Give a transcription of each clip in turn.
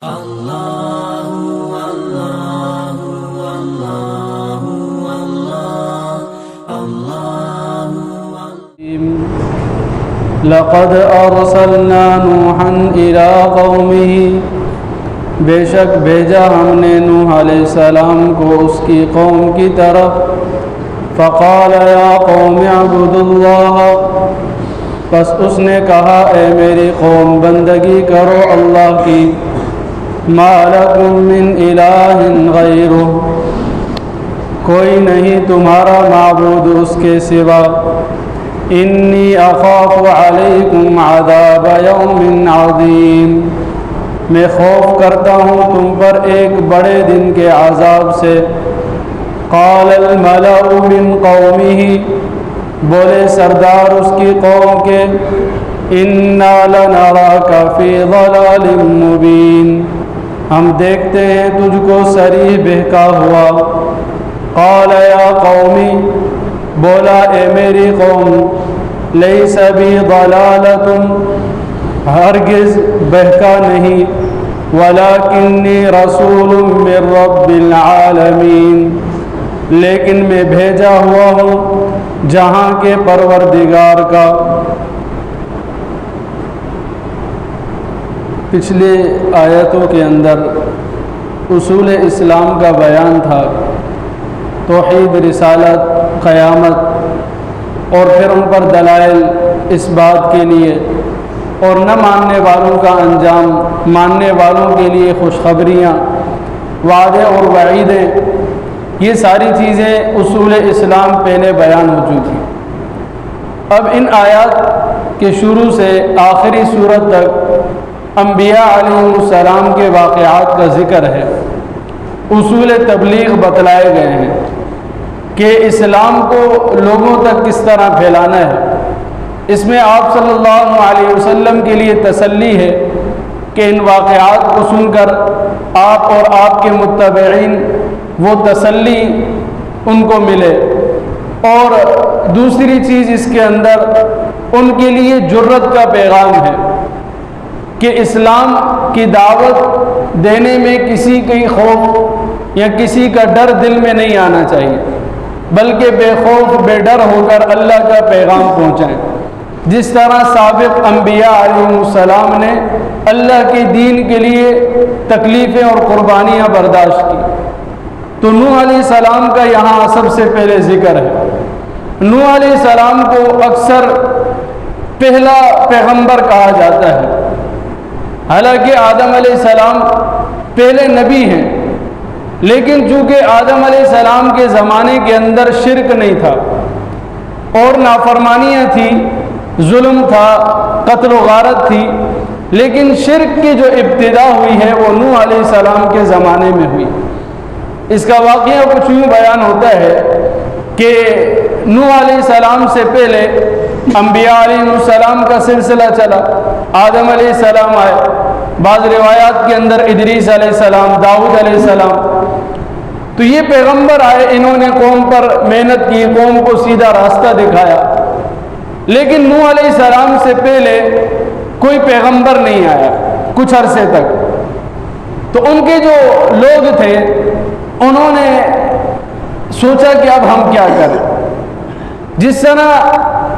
لقد ارسلنا نوحا الى قومه، بے شک بھیجا ہم نے نوح علیہ السلام کو اس کی قوم کی طرف. فقال یا قوم اعبدوا اللہ، پس اس نے کہا اے میری قوم بندگی کرو اللہ کی. ما لکم من الہ غیرہ، کوئی نہیں تمہارا معبود اس کے سوا. انی اخاف علیکم عذاب یوم عظیم، میں خوف کرتا ہوں تم پر ایک بڑے دن کے عذاب سے. قال الملأ من قومه، بولے سردار اس کی قوم کے، انا لنراک فی ضلال مبین، ہم دیکھتے ہیں تجھ کو صریح بہکا ہوا. قال یا قومی، بولا اے میری قوم، لیس بی ضلالۃ، ہرگز بہکا نہیں، ولکنی رسول من رب العالمین، لیکن میں بھیجا ہوا ہوں جہاں کے پروردگار کا. پچھلے آیتوں کے اندر اصول اسلام کا بیان تھا، توحید، رسالت، قیامت، اور پھر ان پر دلائل اس بات کے لیے، اور نہ ماننے والوں کا انجام، ماننے والوں کے لیے خوشخبریاں، وعدے اور وعیدیں. یہ ساری چیزیں اصول اسلام پہلے بیان ہو چکی. اب ان آیات کے شروع سے آخری سورت تک انبیاء علیہ السلام کے واقعات کا ذکر ہے. اصول تبلیغ بتلائے گئے ہیں کہ اسلام کو لوگوں تک کس طرح پھیلانا ہے. اس میں آپ صلی اللہ علیہ وسلم کے لیے تسلی ہے کہ ان واقعات کو سن کر آپ اور آپ کے متبعین وہ تسلی ان کو ملے. اور دوسری چیز اس کے اندر ان کے لیے جرت کا پیغام ہے کہ اسلام کی دعوت دینے میں کسی کی خوف یا کسی کا ڈر دل میں نہیں آنا چاہیے، بلکہ بے خوف بے ڈر ہو کر اللہ کا پیغام پہنچائیں. جس طرح سابق انبیاء علیہ السلام نے اللہ کے دین کے لیے تکلیفیں اور قربانیاں برداشت کی. تو نوح علیہ السلام کا یہاں سب سے پہلے ذکر ہے. نوح علیہ السلام کو اکثر پہلا پیغمبر کہا جاتا ہے، حالانکہ آدم علیہ السلام پہلے نبی ہیں، لیکن چونکہ آدم علیہ السلام کے زمانے کے اندر شرک نہیں تھا اور نافرمانیاں تھی، ظلم تھا، قتل و غارت تھی، لیکن شرک کی جو ابتدا ہوئی ہے وہ نوح علیہ السلام کے زمانے میں ہوئی. اس کا واقعہ کچھ یوں بیان ہوتا ہے کہ نوح علیہ السلام سے پہلے انبیاء علیہ السلام کا سلسلہ چلا. آدم علیہ السلام آئے، بعض روایات کے اندر ادریس علیہ السلام، داؤد علیہ السلام. تو یہ پیغمبر آئے، انہوں نے قوم پر محنت کی، قوم کو سیدھا راستہ دکھایا. لیکن نوح علیہ السلام سے پہلے کوئی پیغمبر نہیں آیا کچھ عرصے تک. تو ان کے جو لوگ تھے انہوں نے سوچا کہ اب ہم کیا کریں. جس طرح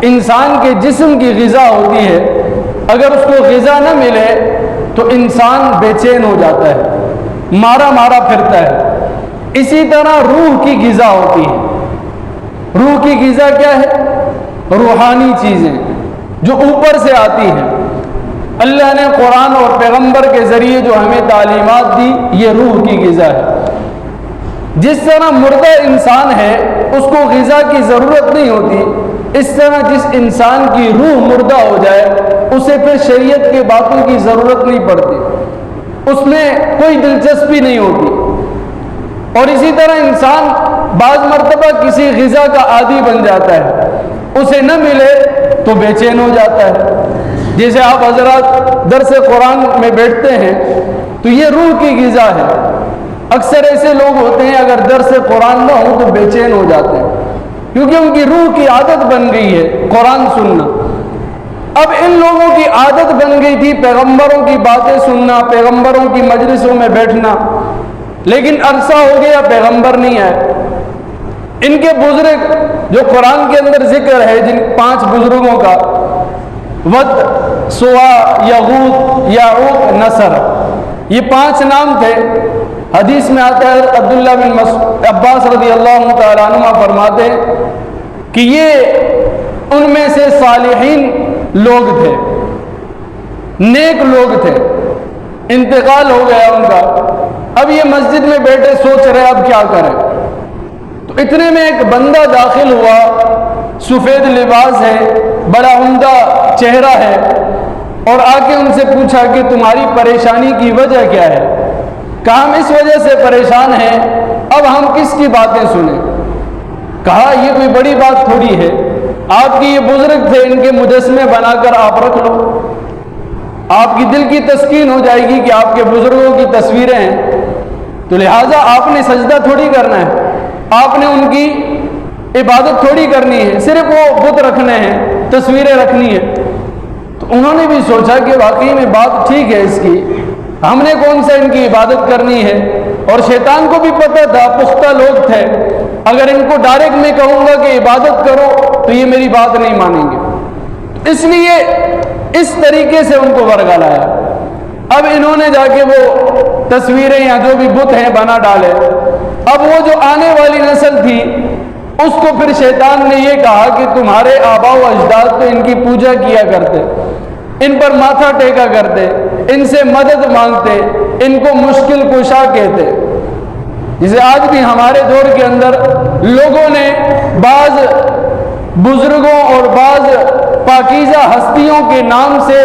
انسان کے جسم کی غذا ہوتی ہے، اگر اس کو غذا نہ ملے تو انسان بے چین ہو جاتا ہے، مارا مارا پھرتا ہے. اسی طرح روح کی غذا ہوتی ہے. روح کی غذا کیا ہے؟ روحانی چیزیں جو اوپر سے آتی ہیں. اللہ نے قرآن اور پیغمبر کے ذریعے جو ہمیں تعلیمات دی، یہ روح کی غذا ہے. جس طرح مردہ انسان ہے اس کو غذا کی ضرورت نہیں ہوتی، اس طرح جس انسان کی روح مردہ ہو جائے اسے پھر شریعت کے باتوں کی ضرورت نہیں پڑتی، اس میں کوئی دلچسپی نہیں ہوتی. اور اسی طرح انسان بعض مرتبہ کسی غذا کا عادی بن جاتا ہے، اسے نہ ملے تو بے چین ہو جاتا ہے. جیسے آپ حضرات درس قرآن میں بیٹھتے ہیں تو یہ روح کی غذا ہے. اکثر ایسے لوگ ہوتے ہیں اگر درس قرآن نہ ہو تو بے چین ہو جاتے ہیں، کیونکہ ان کی روح کی عادت بن گئی ہے قرآن سننا. اب ان لوگوں کی عادت بن گئی تھی پیغمبروں کی باتیں سننا، پیغمبروں کی مجلسوں میں بیٹھنا، لیکن عرصہ ہو گیا پیغمبر نہیں آئے۔ ان کے بزرگ جو قرآن کے اندر ذکر ہے، جن 5 بزرگوں کا، ود، سوا، یغوث، یعوق، نصر، یہ 5 نام تھے۔ حدیث میں آتا ہے عبداللہ بن عباس رضی اللہ تعالیٰ عنہ فرماتے ہیں کہ یہ ان میں سے صالحین لوگ تھے، نیک لوگ تھے، انتقال ہو گیا ان کا۔ اب یہ مسجد میں بیٹھے سوچ رہے اب کیا کریں، تو اتنے میں ایک بندہ داخل ہوا، سفید لباس ہے، بڑا عمدہ چہرہ ہے، اور آ کے ان سے پوچھا کہ تمہاری پریشانی کی وجہ کیا ہے؟ کہا ہم اس وجہ سے پریشان ہیں، اب ہم کس کی باتیں سنیں؟ کہا یہ کوئی بڑی بات تھوڑی ہے، آپ کی یہ بزرگ تھے، ان کے مجسمے بنا کر آپ رکھ لو، آپ کی دل کی تسکین ہو جائے گی کہ آپ کے بزرگوں کی تصویریں ہیں، تو لہٰذا آپ نے سجدہ تھوڑی کرنا ہے، آپ نے ان کی عبادت تھوڑی کرنی ہے، صرف وہ بت رکھنے ہیں، تصویریں رکھنی ہیں۔ تو انہوں نے بھی سوچا کہ واقعی میں بات ٹھیک ہے اس کی، ہم نے کون سا ان کی عبادت کرنی ہے، اور شیطان کو بھی پتہ تھا، پختہ لوگ تھے، اگر ان کو ڈائریکٹ میں کہوں گا کہ عبادت کرو تو یہ میری بات نہیں مانیں گے، اس لیے اس طریقے سے ان کو ورگلایا۔ اب انہوں نے جا کے وہ تصویریں یا جو بھی بت ہیں بنا ڈالے۔ اب وہ جو آنے والی نسل تھی اس کو پھر شیطان نے یہ کہا کہ تمہارے آبا و اجداد تو ان کی پوجا کیا کرتے، ان پر ماتھا ٹیکا کرتے، ان سے مدد مانگتے، ان کو مشکل کشا کہتے، جسے آج بھی ہمارے دور کے اندر لوگوں نے بعض بزرگوں اور بعض پاکیزہ ہستیوں کے نام سے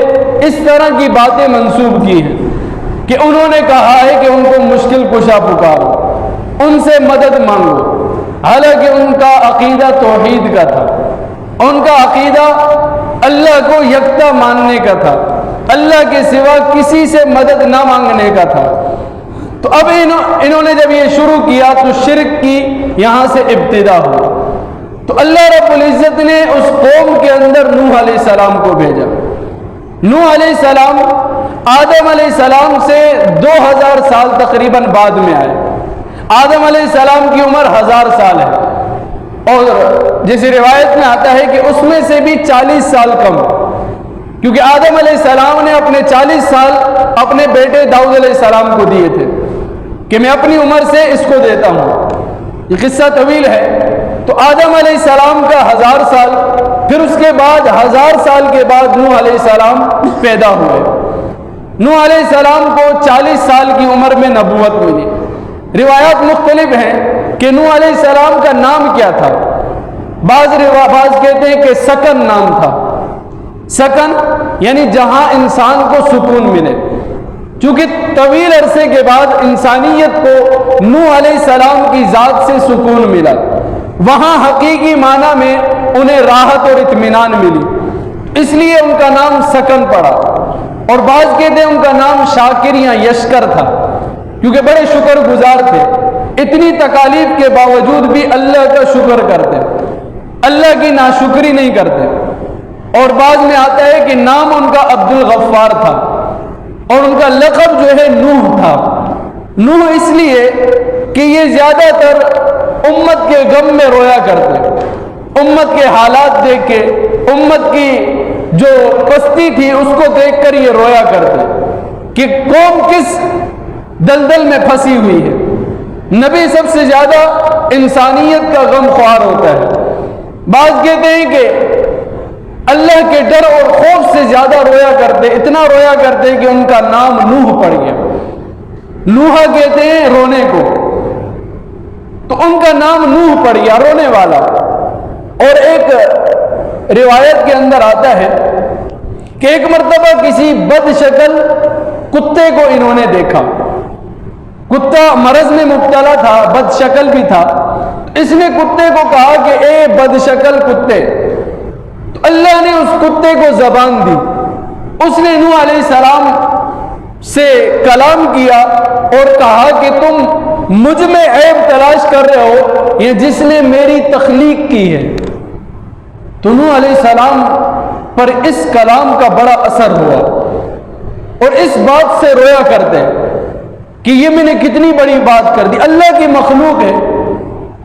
اس طرح کی باتیں منسوب کی ہیں کہ انہوں نے کہا ہے کہ ان کو مشکل کشا پکارو، ان سے مدد مانگو، حالانکہ ان کا عقیدہ توحید کا تھا، ان کا عقیدہ اللہ کو یکتا ماننے کا تھا، اللہ کے سوا کسی سے مدد نہ مانگنے کا تھا۔ تو اب انہوں نے جب یہ شروع کیا تو شرک کی یہاں سے ابتدا ہوئی۔ تو اللہ رب العزت نے اس قوم کے اندر نوح علیہ السلام کو بھیجا۔ نوح علیہ السلام آدم علیہ السلام سے 2000 سال تقریباً بعد میں آئے۔ آدم علیہ السلام کی عمر 1000 سال ہے، اور جیسے روایت میں آتا ہے کہ اس میں سے بھی 40 سال کم، کیونکہ آدم علیہ السلام نے اپنے 40 سال اپنے بیٹے داؤد علیہ السلام کو دیے تھے کہ میں اپنی عمر سے اس کو دیتا ہوں۔ یہ قصہ طویل ہے۔ تو آدم علیہ السلام کا 1000 سال، پھر اس کے بعد 1000 سال کے بعد نوح علیہ السلام پیدا ہوئے۔ نوح علیہ السلام کو 40 سال کی عمر میں نبوت ملی۔ روایات مختلف ہیں کہ نوح علیہ السلام کا نام کیا تھا۔ بعض کہتے ہیں کہ سکن نام تھا، سکن یعنی جہاں انسان کو سکون ملے، چونکہ طویل عرصے کے بعد انسانیت کو نوح علیہ السلام کی ذات سے سکون ملا، وہاں حقیقی معنی میں انہیں راحت اور اطمینان ملی، اس لیے ان کا نام سکن پڑا۔ اور بعض کہتے ہیں ان کا نام شاکر یا یشکر تھا، کیونکہ بڑے شکر گزار تھے، اتنی تکالیف کے باوجود بھی اللہ کا شکر کرتے، اللہ کی ناشکری نہیں کرتے۔ اور بعض میں آتا ہے کہ نام ان کا عبد الغفار تھا، اور ان کا لقب جو ہے نوح تھا۔ نوح اس لیے کہ یہ زیادہ تر امت کے غم میں رویا کرتے، امت کے حالات دیکھ کے، امت کی جو پستی تھی اس کو دیکھ کر یہ رویا کرتے کہ قوم کس دلدل میں پھنسی ہوئی ہے۔ نبی سب سے زیادہ انسانیت کا غم خوار ہوتا ہے۔ بعض کہتے ہیں کہ اللہ کے ڈر اور خوف سے زیادہ رویا کرتے، اتنا رویا کرتے کہ ان کا نام نوح پڑ گیا۔ نوحہ کہتے ہیں رونے کو، تو ان کا نام نوح پڑ گیا، رونے والا۔ اور ایک روایت کے اندر آتا ہے کہ ایک مرتبہ کسی بد شکل کتے کو انہوں نے دیکھا، کتا مرض میں مبتلا تھا، بد شکل بھی تھا، اس نے کتے کو کہا کہ اے بد شکل کتے، تو اللہ نے اس کتے کو زبان دی، اس نے نوح علیہ السلام سے کلام کیا اور کہا کہ تم مجھ میں عیب تلاش کر رہے ہو، یہ جس نے میری تخلیق کی ہے۔ تو نوح علیہ السلام پر اس کلام کا بڑا اثر ہوا اور اس بات سے رویا کرتے کہ یہ میں نے کتنی بڑی بات کر دی، اللہ کی مخلوق ہے،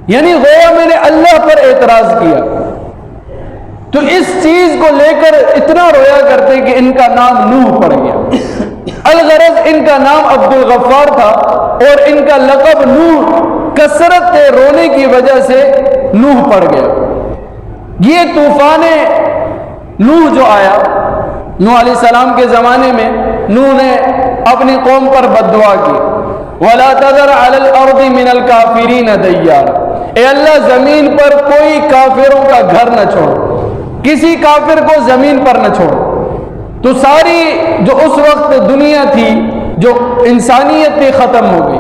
یعنی گویا میں نے اللہ پر اعتراض کیا۔ تو اس چیز کو لے کر اتنا رویا کرتے کہ ان کا نام نوح پڑ گیا۔ الغرض ان کا نام عبد الغفار تھا اور ان کا لقب نوح کثرت رونے کی وجہ سے نوح پڑ گیا۔ یہ طوفان نوح جو آیا، نوح علیہ السلام کے زمانے میں نوح نے اپنی قوم پر بد دعا کی، وَلَا تَذَرْ عَلَى الْأَرْضِ مِنَ الْكَافِرِينَ دَيَّارًا، اے اللہ زمین پر کوئی کافروں کا گھر نہ چھوڑ، کسی کافر کو زمین پر نہ چھوڑ۔ تو ساری جو اس وقت دنیا تھی، جو انسانیت تھی، ختم ہو گئی،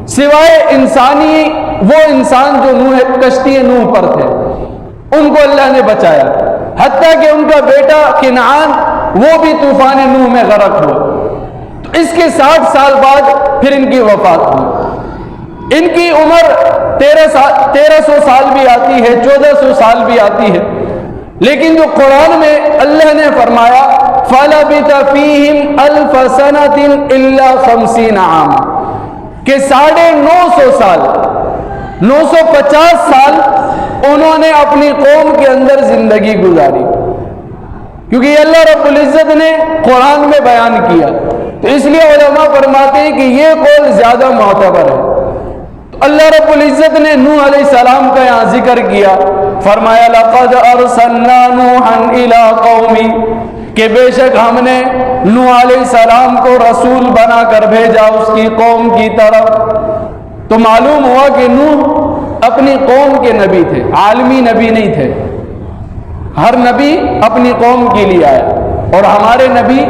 سوائے انسانی وہ انسان جو نوح کشتی نوح پر تھے، ان کو اللہ نے بچایا، حتیٰ کہ ان کا بیٹا کنعان وہ بھی طوفان نوح میں غرق ہوا۔ تو اس کے 60 سال بعد پھر ان کی وفات ہوئی۔ ان کی عمر 1300 سال بھی آتی ہے، 1400 سال بھی آتی ہے، لیکن جو قرآن میں اللہ نے فرمایا فَلَبِثَ فِيهِمْ أَلْفَ سَنَةٍ إِلَّا 50 عام، کہ 950 سال، 950 سال انہوں نے اپنی قوم کے اندر زندگی گزاری، کیونکہ یہ اللہ رب العزت نے قرآن میں بیان کیا۔ تو اس لیے علماء فرماتے ہیں کہ یہ قول زیادہ معتبر ہے۔ تو اللہ رب العزت نے نوح علیہ السلام کا یہاں ذکر کیا، فرمایا لَقَدْ أَرْسَلْنَا نُوحًا إِلَىٰ قَوْمِهِ، کہ بے شک ہم نے نوح علیہ السلام کو رسول بنا کر بھیجا اس کی قوم کی طرف۔ تو معلوم ہوا کہ نوح اپنی قوم کے نبی تھے، عالمی نبی نہیں تھے۔ ہر نبی اپنی قوم کے لیے آیا اور ہمارے نبی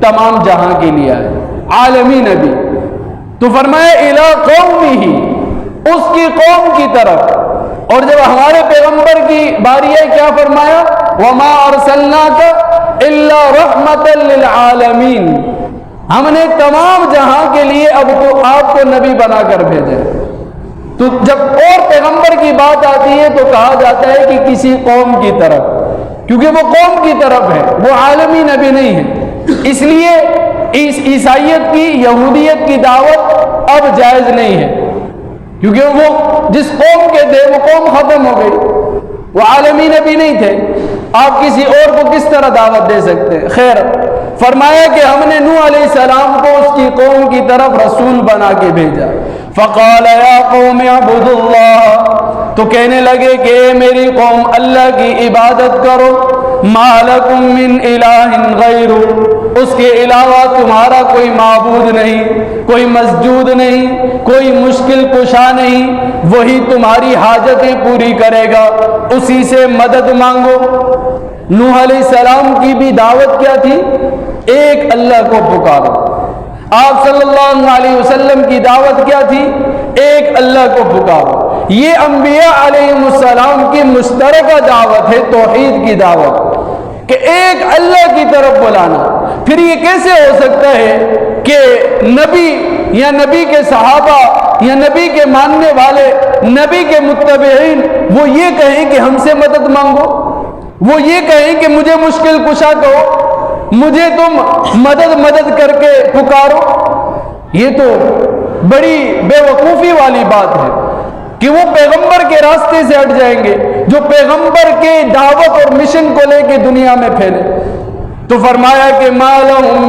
تمام جہاں کے لیے آئے، عالمی نبی۔ تو فرمایا اِلیٰ قَوْمِهِ، اس کی قوم کی طرف۔ اور جب ہمارے پیغمبر کی باری ہے کیا فرمایا؟ وَمَا أَرْسَلْنَاكَ إِلَّا رَحْمَةً لِلْعَالَمِينَ، ہم نے تمام جہاں کے لیے اب تو آپ کو نبی بنا کر بھیجے۔ تو جب اور پیغمبر کی بات آتی ہے تو کہا جاتا ہے کہ کسی قوم کی طرف، کیونکہ وہ قوم کی طرف ہے، وہ عالمی نبی نہیں ہے۔ اس لیے عیسائیت کی، یہودیت کی دعوت اب جائز نہیں ہے، کیونکہ وہ جس قوم کے تھے وہ قوم ختم ہو گئی، وہ عالمی نبی نہیں تھے، آپ کسی اور کو کس طرح دعوت دے سکتے؟ خیر، فرمایا کہ ہم نے نوح علیہ السلام کو اس کی قوم کی طرف رسول بنا کے بھیجا۔ فقال یا قوم اعبدوا اللہ، تو کہنے لگے کہ اے میری قوم اللہ کی عبادت کرو، ما لکم من الہ غیر، اس کے علاوہ تمہارا کوئی معبود نہیں، کوئی مسجود نہیں، کوئی مشکل کشا نہیں، وہی تمہاری حاجتیں پوری کرے گا، اسی سے مدد مانگو۔ نوح علیہ السلام کی بھی دعوت کیا تھی؟ ایک اللہ کو پکارو۔ آپ صلی اللہ علیہ وسلم کی دعوت کیا تھی؟ ایک اللہ کو پکارو۔ یہ انبیاء علیہ السلام کی مشترکہ دعوت ہے، توحید کی دعوت، کہ ایک اللہ کی طرف بلانا۔ پھر یہ کیسے ہو سکتا ہے کہ نبی یا نبی کے صحابہ یا نبی کے ماننے والے، نبی کے متبعین وہ یہ کہیں کہ ہم سے مدد مانگو، وہ یہ کہیں کہ مجھے مشکل کشا کہو، مجھے تم مدد کر کے پکارو؟ یہ تو بڑی بے وقوفی والی بات ہے کہ وہ پیغمبر کے راستے سے ہٹ جائیں گے جو پیغمبر کے دعوت اور مشن کو لے کے دنیا میں پھیلے۔ تو فرمایا کہ ما لکم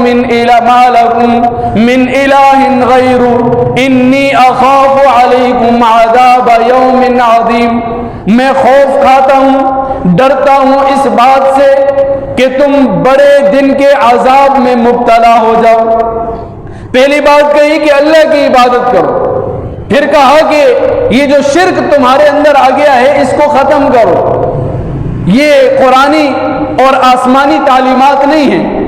من الہ غیر انی اخاف علیکم عذاب یوم عظیم، میں خوف کھاتا ہوں، ڈرتا ہوں اس بات سے کہ تم بڑے دن کے عذاب میں مبتلا ہو جاؤ۔ پہلی بات کہی کہ اللہ کی عبادت کرو، پھر کہا کہ یہ جو شرک تمہارے اندر آ گیا ہے اس کو ختم کرو۔ یہ قرآنی اور آسمانی تعلیمات نہیں ہیں،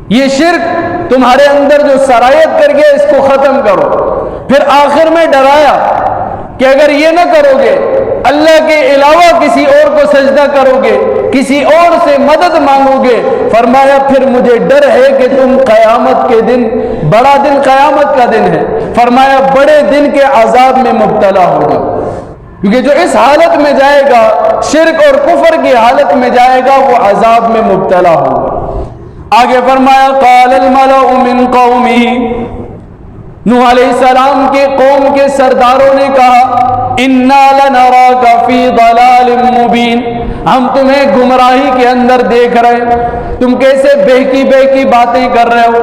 یہ شرک تمہارے اندر جو سرایت کر گیا اس کو ختم کرو۔ پھر آخر میں ڈرایا کہ اگر یہ نہ کرو گے، اللہ کے علاوہ کسی اور کو سجدہ کرو گے، کسی اور سے مدد مانگو گے، فرمایا پھر مجھے ڈر ہے کہ تم قیامت کے دن، بڑا دن قیامت کا دن ہے، فرمایا بڑے دن کے عذاب میں مبتلا ہو جاؤ۔ کیونکہ جو اس حالت میں جائے گا، شرک اور کفر کی حالت میں جائے گا، وہ عذاب میں مبتلا ہوگا۔ آگے فرمایا قال الملأ من قومه، نوح علیہ السلام کے قوم کے سرداروں نے کہا انا لنراک فی ضلال مبین، ہم تمہیں گمراہی کے اندر دیکھ رہے، تم کیسے بہکی باتیں کر رہے ہو،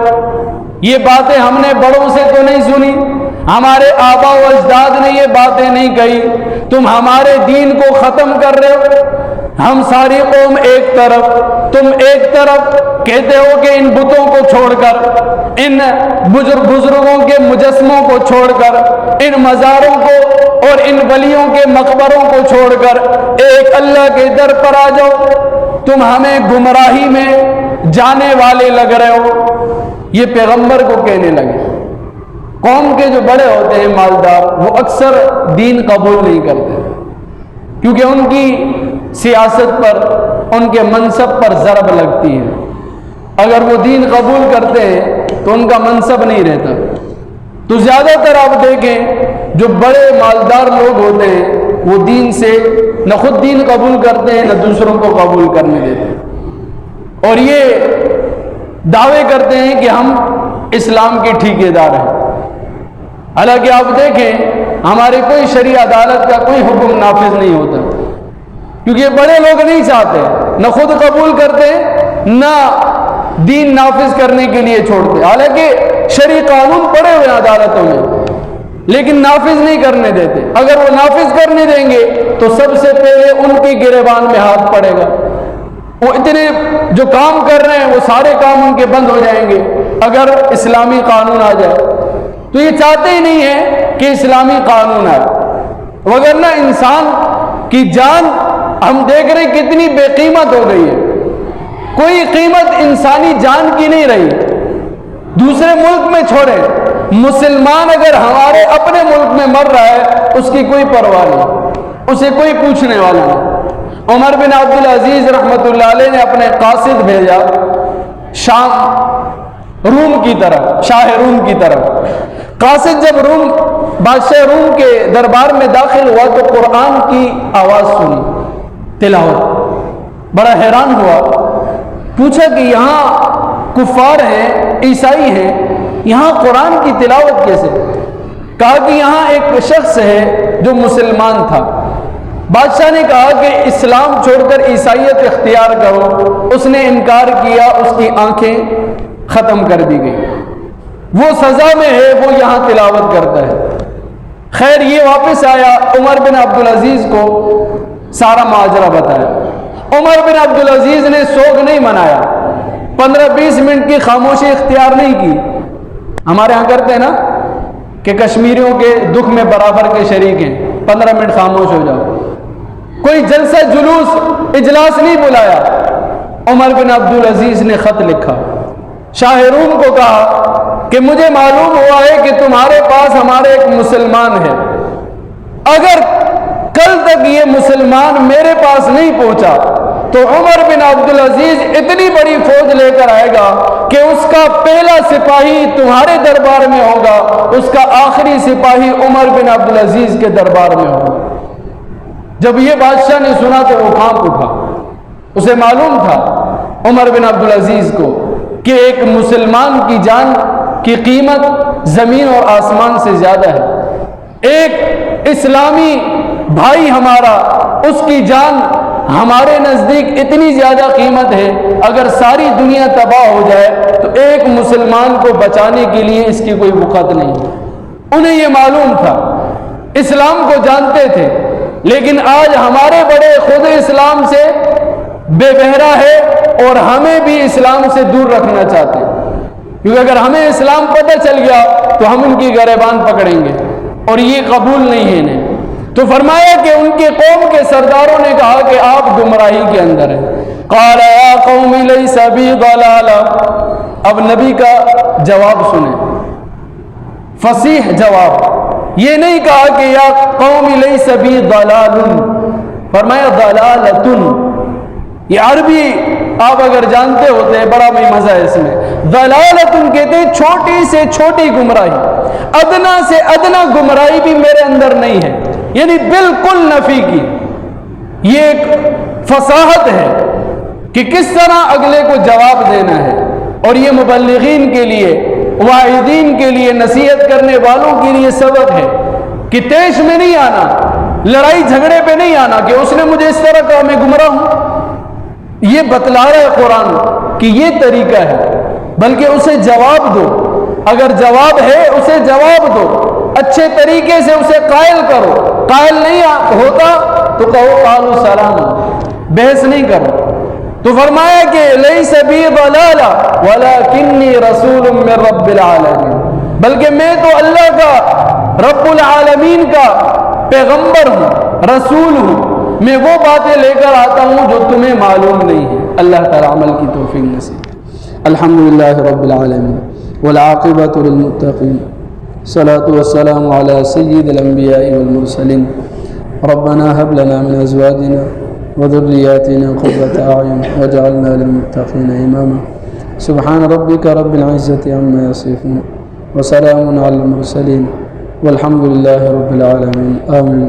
یہ باتیں ہم نے بڑوں سے تو نہیں سنی، ہمارے آبا و اجداد نے یہ باتیں نہیں کہی، تم ہمارے دین کو ختم کر رہے ہو، ہم ساری قوم ایک طرف، تم ایک طرف، کہتے ہو کہ ان بتوں کو چھوڑ کر، ان بزرگوں کے مجسموں کو چھوڑ کر، ان مزاروں کو اور ان ولیوں کے مقبروں کو چھوڑ کر ایک اللہ کے در پر آ جاؤ، تم ہمیں گمراہی میں جانے والے لگ رہے ہو، یہ پیغمبر کو کہنے لگے۔ قوم کے جو بڑے ہوتے ہیں مالدار، وہ اکثر دین قبول نہیں کرتے، کیونکہ ان کی سیاست پر، ان کے منصب پر ضرب لگتی ہے۔ اگر وہ دین قبول کرتے ہیں تو ان کا منصب نہیں رہتا۔ تو زیادہ تر آپ دیکھیں جو بڑے مالدار لوگ ہوتے ہیں وہ دین سے نہ خود دین قبول کرتے ہیں نہ دوسروں کو قبول کرنے دیتے، اور یہ دعوے کرتے ہیں کہ ہم اسلام کے ٹھیکیدار ہیں۔ حالانکہ آپ دیکھیں ہمارے کوئی شرعی عدالت کا کوئی حکم نافذ نہیں ہوتا، کیونکہ بڑے لوگ نہیں چاہتے، نہ خود قبول کرتے نہ دین نافذ کرنے کے لیے چھوڑتے۔ حالانکہ شرعی قانون پڑے ہوئے عدالتوں میں، لیکن نافذ نہیں کرنے دیتے۔ اگر وہ نافذ کرنے دیں گے تو سب سے پہلے ان کی گریبان میں ہاتھ پڑے گا، وہ اتنے جو کام کر رہے ہیں وہ سارے کام ان کے بند ہو جائیں گے اگر اسلامی قانون آ جائے۔ تو یہ چاہتے ہی نہیں ہے کہ اسلامی قانون آئے، وگرنہ انسان کی جان ہم دیکھ رہے کتنی بے قیمت ہو گئی ہے، کوئی قیمت انسانی جان کی نہیں رہی۔ دوسرے ملک میں چھوڑیں، مسلمان اگر ہمارے اپنے ملک میں مر رہا ہے اس کی کوئی پرواہ نہیں، اسے کوئی پوچھنے والا نہیں۔ عمر بن عبدالعزیز رحمۃ اللہ علیہ نے اپنے قاصد بھیجا شام، روم کی طرف، شاہ روم کی طرف۔ قاصد جب روم، بادشاہ روم کے دربار میں داخل ہوا تو قرآن کی آواز سنی، تلاوت، بڑا حیران ہوا، پوچھا کہ یہاں کفار ہیں، عیسائی ہیں، یہاں قرآن کی تلاوت کیسے؟ کہا کہ یہاں ایک شخص ہے جو مسلمان تھا، بادشاہ نے کہا کہ اسلام چھوڑ کر عیسائیت اختیار کرو، اس نے انکار کیا، اس کی آنکھیں ختم کر دی گئی، وہ سزا میں ہے، وہ یہاں تلاوت کرتا ہے۔ خیر یہ واپس آیا، عمر بن عبدالعزیز کو سارا ماجرا بتایا۔ عمر بن عبدالعزیز نے سوگ نہیں منایا، 15-20 منٹ کی خاموشی اختیار نہیں کی۔ ہمارے ہاں کرتے ہیں نا کہ کشمیریوں کے دکھ میں برابر کے شریک ہیں، 15 منٹ خاموش ہو جاؤ، کوئی جلسہ جلوس اجلاس نہیں بلایا۔ عمر بن عبدالعزیز نے خط لکھا، شاہ روم کو کہا کہ مجھے معلوم ہوا ہے کہ تمہارے پاس ہمارے ایک مسلمان ہے، اگر کل تک یہ مسلمان میرے پاس نہیں پہنچا تو عمر بن عبدالعزیز اتنی بڑی فوج لے کر آئے گا کہ اس کا پہلا سپاہی تمہارے دربار میں ہوگا، اس کا آخری سپاہی عمر بن عبدالعزیز کے دربار میں ہوگا۔ جب یہ بادشاہ نے سنا تو وہ کانپ اٹھا، اسے معلوم تھا عمر بن عبدالعزیز کو کہ ایک مسلمان کی جان کی قیمت زمین اور آسمان سے زیادہ ہے، ایک اسلامی بھائی ہمارا، اس کی جان ہمارے نزدیک اتنی زیادہ قیمت ہے، اگر ساری دنیا تباہ ہو جائے تو ایک مسلمان کو بچانے کے لیے اس کی کوئی وقت نہیں ہے۔ انہیں یہ معلوم تھا، اسلام کو جانتے تھے، لیکن آج ہمارے بڑے خود اسلام سے بے بہرا ہے اور ہمیں بھی اسلام سے دور رکھنا چاہتے ہیں، کیونکہ اگر ہمیں اسلام پتہ چل گیا تو ہم ان کی گریبان پکڑیں گے، اور یہ قبول نہیں ہے انہیں۔ تو فرمایا کہ ان کے قوم کے سرداروں نے کہا کہ آپ گمراہی کے اندر ہیں۔ قال یا قوم لیس بی ضلالہ، اب نبی کا جواب سنیں، فصیح جواب، یہ نہیں کہا کہ یا قوم لیس بی ضلال، فرمایا ضلالتن۔ یہ عربی آپ اگر جانتے ہوتے ہیں بڑا بھی مزہ ہے اس میں۔ ضلالتن کہتے ہیں چھوٹی سے چھوٹی گمراہی، ادنا سے ادنا گمراہی بھی میرے اندر نہیں ہے، یعنی بالکل نفی کی. یہ ایک فصاحت ہے کہ کس طرح اگلے کو جواب دینا ہے. اور یہ مبلغین کے لیے، واعظین کے لیے، نصیحت کرنے والوں کے لیے سبق ہے کہ تیش میں نہیں آنا، لڑائی جھگڑے پہ نہیں آنا کہ اس نے مجھے اس طرح کہا میں گمراہ ہوں. یہ بتلا رہا ہے قرآن کہ یہ طریقہ ہے، بلکہ اسے جواب دو. اگر جواب ہے اسے جواب دو، اچھے طریقے سے اسے قائل کرو. قائل نہیں ہوتا تو کہو قالوا سلاما، بحث نہیں کرو. تو فرمایا کہ لیس بی ضلالہ ولکنی رسول من رب العالمین، بلکہ میں تو اللہ کا، رب العالمین کا پیغمبر ہوں، رسول ہوں. میں وہ باتیں لے کر آتا ہوں جو تمہیں معلوم نہیں ہے. اللہ تعالی عمل کی توفیق نصیب. الحمدللہ رب العالمین والعاقبۃ للمتقین، الصلاۃ والسلام علی سید الانبیاء والمرسلین. ربنا هب لنا من ازواجنا وذرياتنا قرة أعين واجعلنا للمتقين إماما. سبحان ربك رب العزة عما يصفون وسلام على المرسلين والحمد لله رب العالمين. آمين.